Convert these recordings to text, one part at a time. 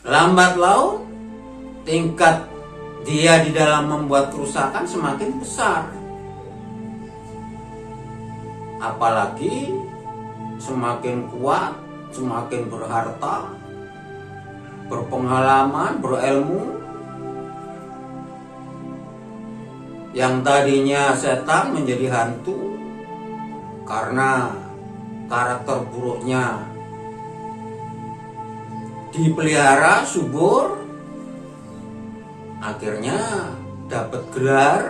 lambat laun tingkat dia di dalam membuat kerusakan semakin besar. Apalagi semakin kuat, semakin berharta, berpengalaman, berilmu. Yang tadinya setan menjadi hantu karena karakter buruknya dipelihara subur, akhirnya dapat gelar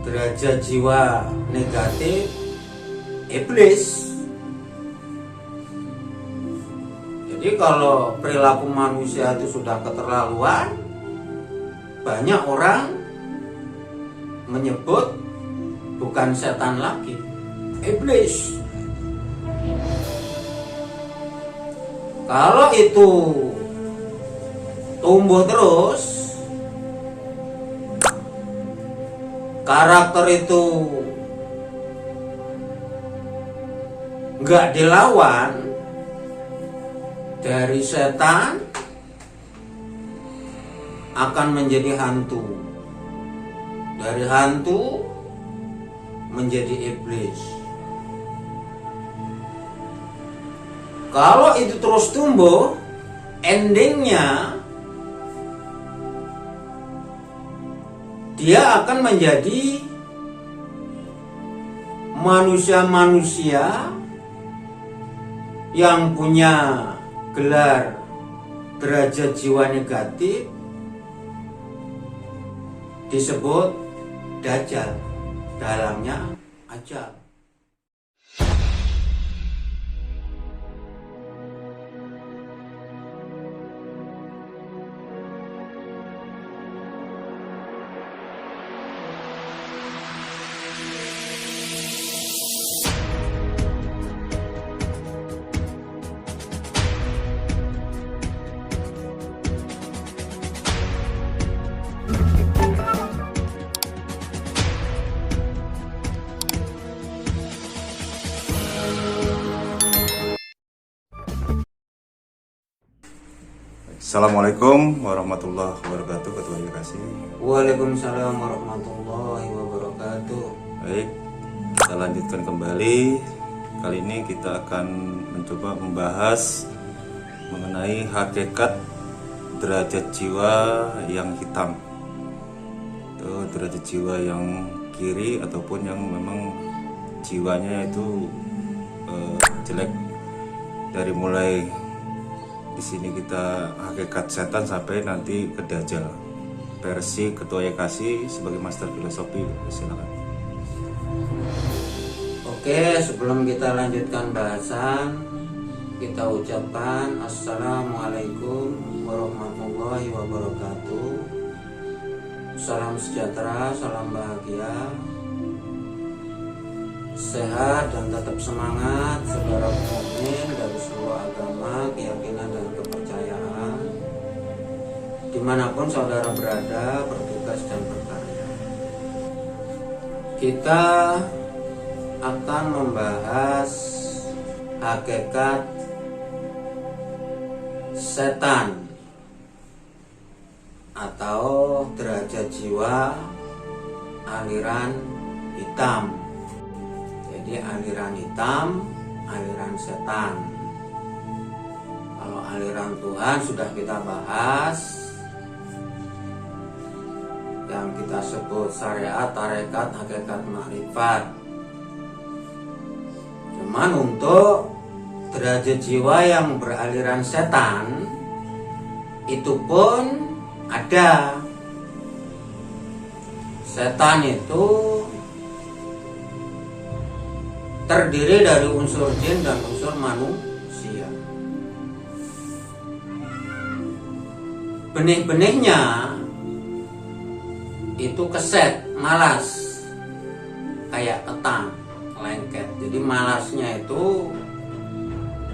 derajat jiwa negatif iblis. Jadi kalau perilaku manusia itu sudah keterlaluan, banyak orang menyebut bukan setan lagi, iblis. Kalau itu tumbuh terus, karakter itu nggak dilawan, dari setan akan menjadi hantu, dari hantu menjadi iblis. Kalau itu terus tumbuh, endingnya dia akan menjadi manusia-manusia yang punya gelar derajat jiwa negatif, disebut Dajjal, dalamnya ajal. Assalamualaikum warahmatullahi wabarakatuh, Ketua Dikasih. Waalaikumsalam warahmatullahi wabarakatuh. Baik, kita lanjutkan kembali. Kali ini kita akan mencoba membahas mengenai hakikat derajat jiwa yang hitam. Itu derajat jiwa yang kiri ataupun yang memang jiwanya itu jelek. Dari mulai di sini kita hakikat setan sampai nanti ke Dajjal. Versi Ketua Yekasi sebagai master filosofi, silakan. Oke, sebelum kita lanjutkan bahasan, kita ucapkan Assalamualaikum warahmatullahi wabarakatuh. Salam sejahtera, salam bahagia, sehat dan tetap semangat saudara mukmin dari seluruh agama, keyakinan dan kepercayaan, dimanapun saudara berada, bertugas dan berkarya. Kita akan membahas hakikat setan atau derajat jiwa aliran hitam. Jadi aliran hitam, aliran setan. Kalau aliran Tuhan sudah kita bahas, yang kita sebut syariat, tarekat, hakikat, makrifat. Cuman untuk derajat jiwa yang beraliran setan, itu pun ada. Setan itu terdiri dari unsur jin dan unsur manusia. Benih-benihnya itu keset, malas, kayak ketan, lengket. Jadi malasnya itu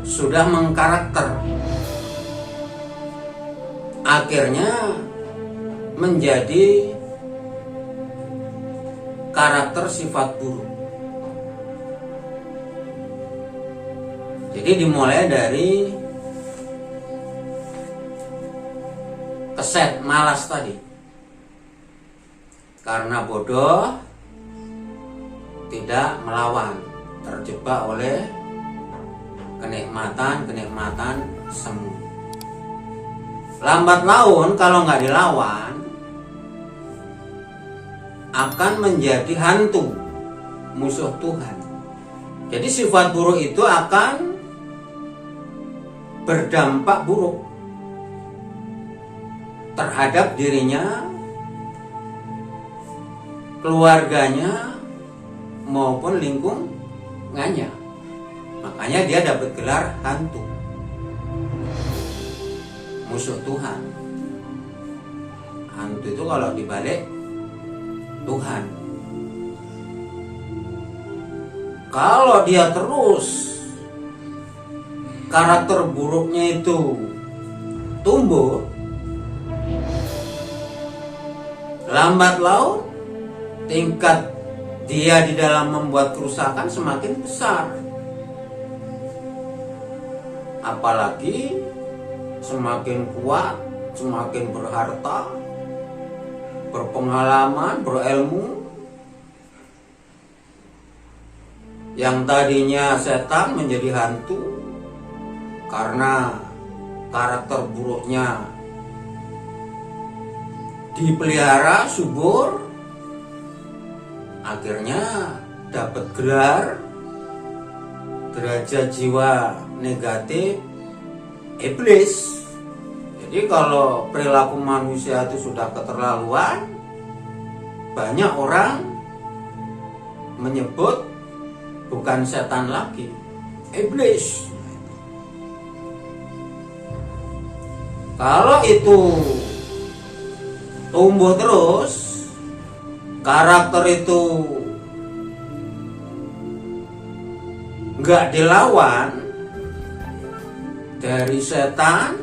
sudah mengkarakter, akhirnya menjadi karakter sifat buruk. Jadi dimulai dari keset, malas tadi. Karena bodoh, tidak melawan, terjebak oleh kenikmatan semu. Lambat laun kalau nggak dilawan akan menjadi hantu, musuh Tuhan. Jadi sifat buruk itu akan berdampak buruk terhadap dirinya, keluarganya, maupun lingkungannya. Makanya dia dapat gelar hantu, musuh Tuhan. Hantu itu kalau dibalik Tuhan. Kalau dia terus karakter buruknya itu tumbuh, lambat laun tingkat dia di dalam membuat kerusakan semakin besar. Apalagi semakin kuat, semakin berharta, berpengalaman, berilmu. Yang tadinya setan menjadi hantu karena karakter buruknya dipelihara subur, akhirnya dapat gelar derajat jiwa negatif iblis. Jadi kalau perilaku manusia itu sudah keterlaluan, banyak orang menyebut bukan setan lagi, iblis. Kalau itu tumbuh terus, karakter itu nggak dilawan, dari setan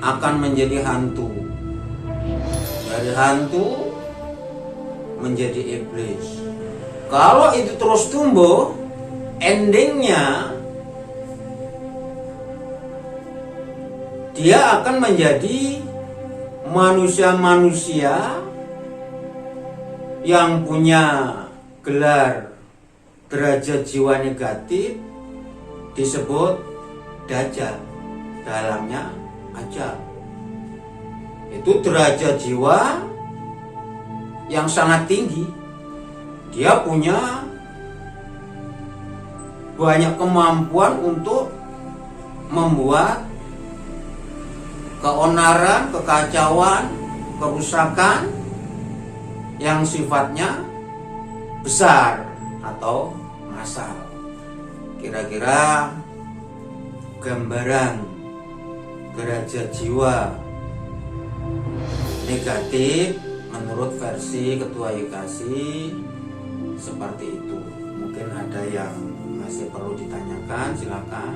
akan menjadi hantu, dari hantu menjadi iblis. Kalau itu terus tumbuh, endingnya dia akan menjadi manusia-manusia yang punya gelar derajat jiwa negatif, disebut dajjal, dalamnya ajal. Itu derajat jiwa yang sangat tinggi. Dia punya banyak kemampuan untuk membuat keonaran, kekacauan, kerusakan yang sifatnya besar atau massal. Kira-kira gambaran derajat jiwa negatif menurut versi Ketua YKASI seperti itu. Mungkin ada yang masih perlu ditanyakan, silakan.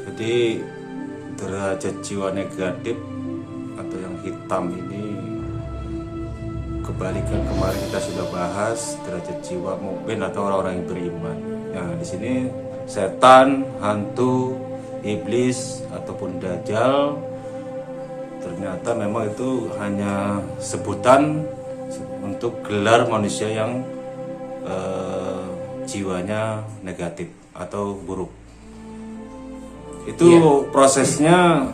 Jadi derajat jiwa negatif atau yang hitam ini kebalikan kemarin kita sudah bahas derajat jiwa mukmin atau orang-orang yang beriman. Nah, di sini setan, hantu, iblis ataupun dajjal ternyata memang itu hanya sebutan untuk gelar manusia yang jiwanya negatif atau buruk. Itu prosesnya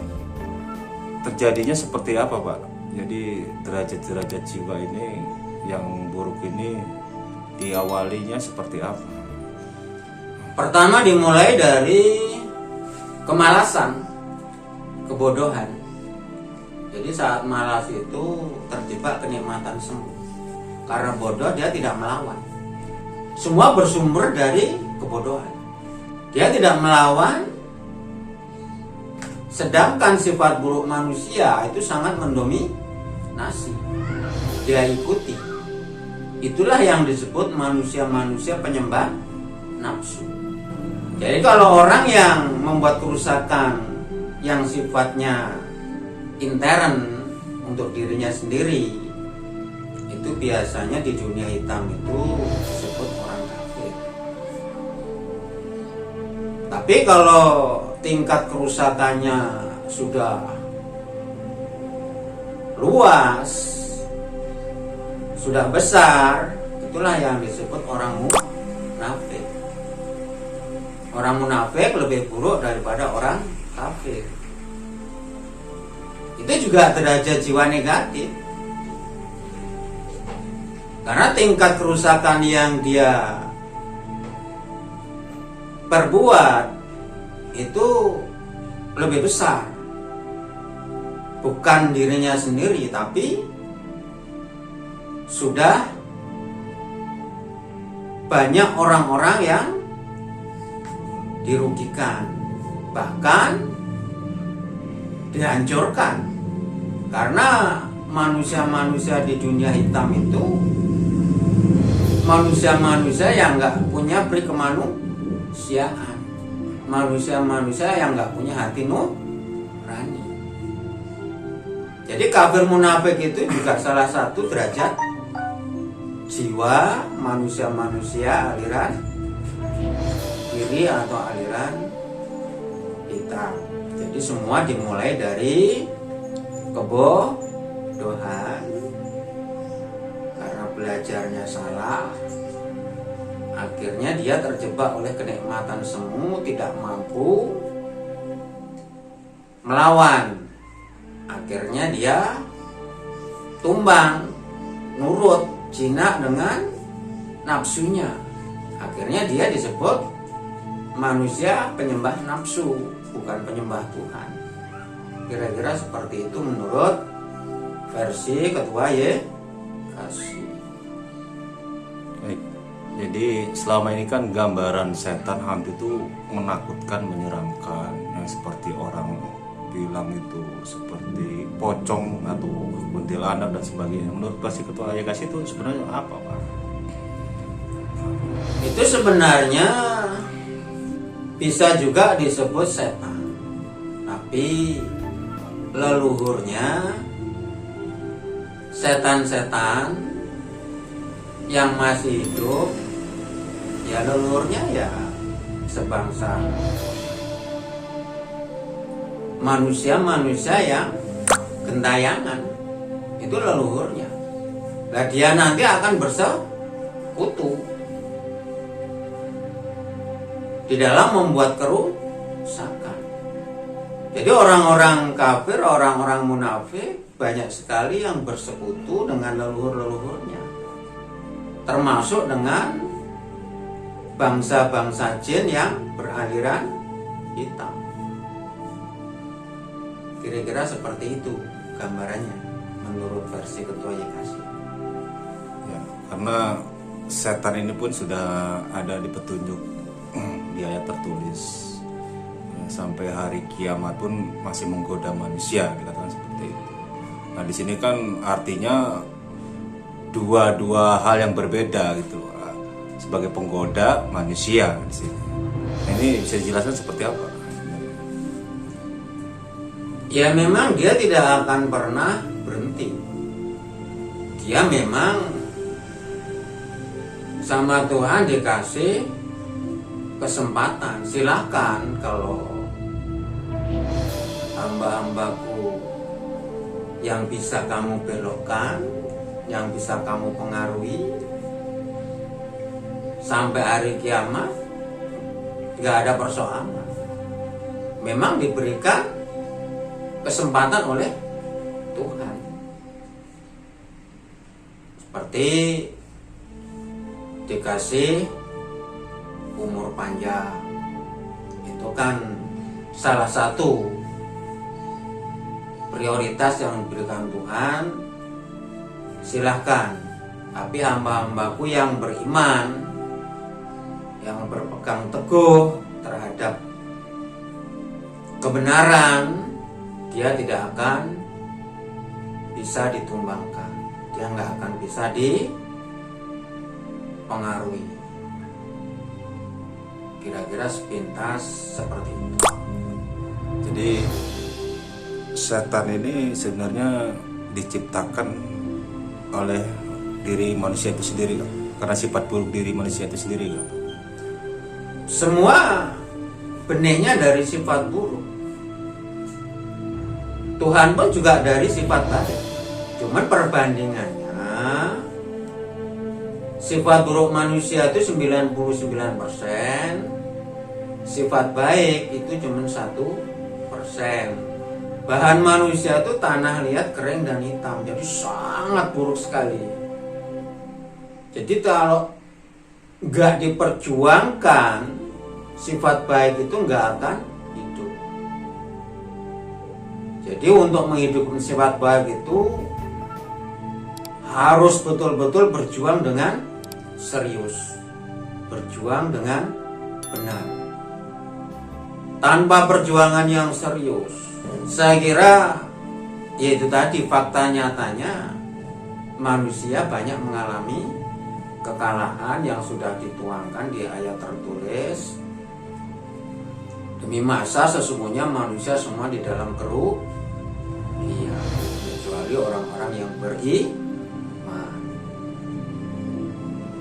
terjadinya seperti apa, Pak? Jadi derajat-derajat jiwa ini yang buruk ini diawalinya seperti apa? Pertama dimulai dari kemalasan, kebodohan. Jadi saat malas itu terjebak kenikmatan semu. Karena bodoh dia tidak melawan. Semua bersumber dari kebodohan. Dia tidak melawan, sedangkan sifat buruk manusia itu sangat mendominasi. Dia ikuti. Itulah yang disebut manusia-manusia penyembah nafsu. Jadi kalau orang yang membuat kerusakan yang sifatnya intern untuk dirinya sendiri, itu biasanya di dunia hitam itu disebut orang kafir. Tapi kalau tingkat kerusakannya sudah luas, sudah besar, itulah yang disebut orang munafik. Orang munafik lebih buruk daripada orang kafir. Itu juga derajat jiwa negatif. Karena tingkat kerusakan yang dia perbuat itu lebih besar. Bukan dirinya sendiri, tapi sudah banyak orang-orang yang dirugikan, bahkan dihancurkan. Karena manusia-manusia di dunia hitam itu manusia-manusia yang nggak punya peri kemanusiaan, manusia-manusia yang nggak punya hati nurani. Jadi kafir munafik itu juga salah satu derajat jiwa manusia-manusia aliran kiri atau aliran hitam. Jadi semua dimulai dari kebodohan, karena belajarnya salah, akhirnya dia terjebak oleh kenikmatan semu, tidak mampu melawan. Akhirnya dia tumbang, nurut, jinak dengan nafsunya. Akhirnya dia disebut manusia penyembah nafsu, bukan penyembah Tuhan. Kira-kira seperti itu menurut versi Ketua YKASI. Baik. Jadi selama ini kan gambaran setan hantu itu menakutkan, menyeramkan, yang seperti orang bilang itu seperti pocong atau kuntilanak dan sebagainya. Menurut versi Ketua YKASI itu sebenarnya apa, Pak? Itu sebenarnya bisa juga disebut setan, tapi leluhurnya setan-setan yang masih hidup, ya leluhurnya ya sebangsa manusia-manusia yang gentayangan, itu leluhurnya. Nah, dia nanti akan bersekutu di dalam membuat kerusakan. Jadi orang-orang kafir, orang-orang munafik banyak sekali yang bersekutu dengan leluhur-leluhurnya, termasuk dengan bangsa-bangsa jin yang beraliran hitam. Kira-kira seperti itu gambarannya menurut versi Ketua YKASI. Ya, karena setan ini pun sudah ada di petunjuk di ayat tertulis. Sampai hari kiamat pun masih menggoda manusia, dikatakan seperti itu. Nah, di sini kan artinya dua hal yang berbeda gitu, sebagai penggoda manusia di sini. Nah, ini bisa dijelaskan seperti apa? Ya memang dia tidak akan pernah berhenti. Dia memang sama Tuhan dikasih kesempatan. Silahkan kalau hamba-hambaku yang bisa kamu belokkan, yang bisa kamu pengaruhi, sampai hari kiamat gak ada persoalan. Memang diberikan kesempatan oleh Tuhan. Seperti dikasih umur panjang, itu kan salah satu prioritas yang diberikan Tuhan. Silahkan, tapi hamba-hambaku yang beriman, yang berpegang teguh terhadap kebenaran, dia tidak akan bisa ditumbangkan, dia nggak akan bisa dipengaruhi. Kira-kira sepintas seperti itu. Jadi setan ini sebenarnya diciptakan oleh diri manusia itu sendiri, karena sifat buruk diri manusia itu sendiri, kan? Semua benihnya dari sifat buruk. Tuhan pun juga dari sifat baik. Cuman perbandingannya sifat buruk manusia itu 99%, sifat baik itu cuma 1%. Bahan manusia itu tanah liat, kering dan hitam, jadi sangat buruk sekali. Jadi kalau nggak diperjuangkan, sifat baik itu nggak akan hidup. Jadi untuk menghidupkan sifat baik itu harus betul-betul berjuang dengan serius, berjuang dengan benar. Tanpa perjuangan yang serius, saya kira yaitu tadi fakta nyatanya manusia banyak mengalami kekalahan yang sudah dituangkan di ayat tertulis. Demi masa sesungguhnya manusia semua di dalam keruh, iya, kecuali orang-orang yang beriman.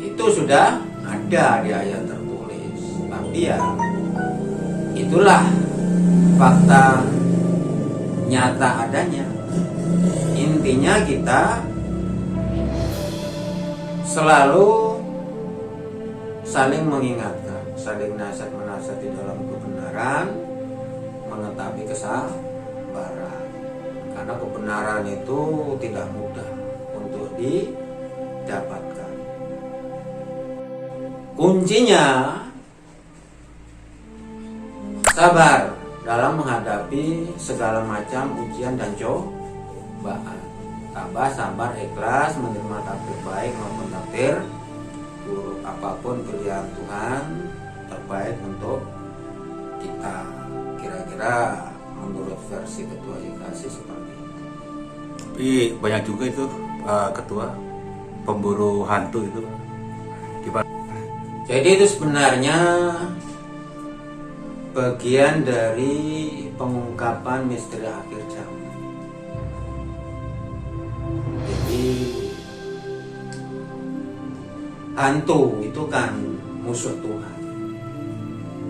Itu sudah ada di ayat tertulis. Tapi ya itulah fakta nyata adanya. Intinya kita selalu saling mengingatkan, saling nasihat-menasihati dalam kebenaran, menetapi kesabaran. Karena kebenaran itu tidak mudah untuk didapatkan. Kuncinya sabar dalam menghadapi segala macam ujian dan cobaan. Tambah sabar, ikhlas menerima takdir baik maupun takdir buruk. Apapun pilihan Tuhan terbaik untuk kita. Kira-kira menurut versi Ketua YKC seperti itu. Tapi banyak juga itu Ketua, pemburu hantu itu gimana? Jadi itu sebenarnya bagian dari pengungkapan misteri akhir zaman. Jadi hantu itu kan musuh Tuhan.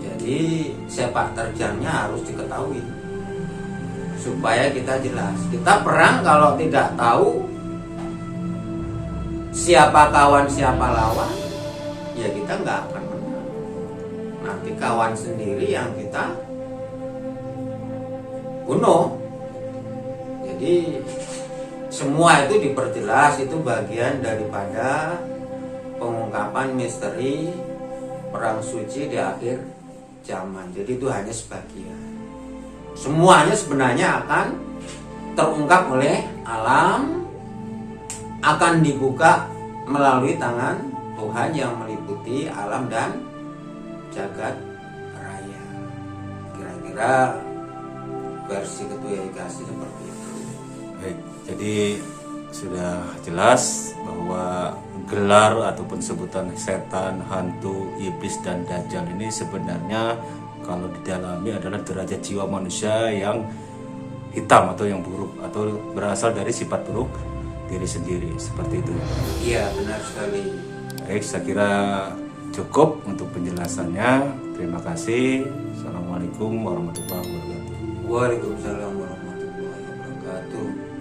Jadi sepak terjangnya harus diketahui supaya kita jelas. Kita perang kalau tidak tahu siapa kawan siapa lawan, ya kita nggak akan menang. Nanti kawan sendiri yang kita bunuh. Jadi semua itu diperjelas, itu bagian daripada pengungkapan misteri perang suci di akhir zaman. Jadi itu hanya sebagian. Semuanya sebenarnya akan terungkap oleh alam, akan dibuka melalui tangan Tuhan yang meliputi alam dan jagat raya. Kira-kira versi Ketua YKC seperti itu. Baik, jadi sudah jelas bahwa gelar ataupun sebutan setan, hantu, iblis dan dajjal ini sebenarnya kalau didalami adalah derajat jiwa manusia yang hitam atau yang buruk atau berasal dari sifat buruk diri sendiri, seperti itu. Iya, benar sekali. Baik, saya kira cukup untuk penjelasannya. Terima kasih. Assalamualaikum warahmatullahi wabarakatuh. Waalaikumsalam warahmatullahi wabarakatuh.